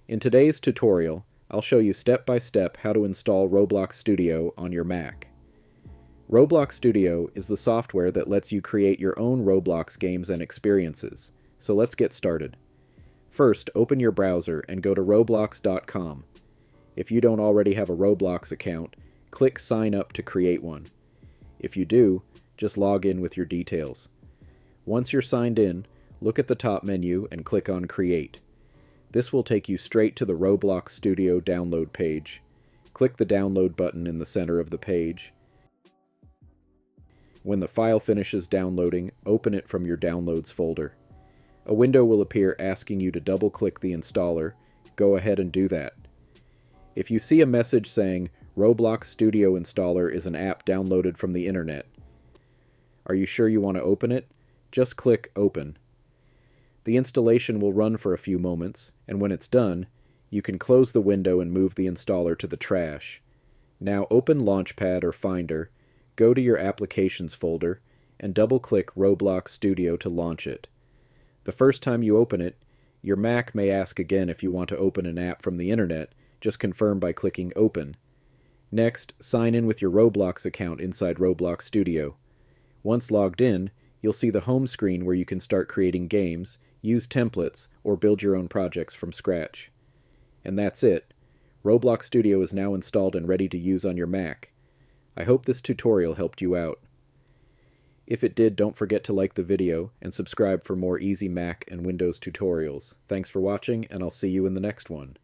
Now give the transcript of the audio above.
In today's tutorial, I'll show you step by step how to install Roblox Studio on your Mac. Roblox Studio is the software that lets you create your own Roblox games and experiences, so let's get started. First, open your browser and go to roblox.com. If you don't already have a Roblox account, click Sign Up to create one. If you do, just log in with your details. Once you're signed in, look at the top menu and click on Create. This will take you straight to the Roblox Studio download page. Click the download button in the center of the page. When the file finishes downloading, open it from your Downloads folder. A window will appear asking you to double-click the installer. Go ahead and do that. If you see a message saying, Roblox Studio Installer is an app downloaded from the internet, are you sure you want to open it? Just click Open. The installation will run for a few moments, and when it's done, you can close the window and move the installer to the trash. Now open Launchpad or Finder, go to your Applications folder, and double-click Roblox Studio to launch it. The first time you open it, your Mac may ask again if you want to open an app from the internet. Just confirm by clicking Open. Next, sign in with your Roblox account inside Roblox Studio. Once logged in, you'll see the home screen where you can start creating games, use templates, or build your own projects from scratch. And that's it. Roblox Studio is now installed and ready to use on your Mac. I hope this tutorial helped you out. If it did, don't forget to like the video and subscribe for more easy Mac and Windows tutorials. Thanks for watching, and I'll see you in the next one.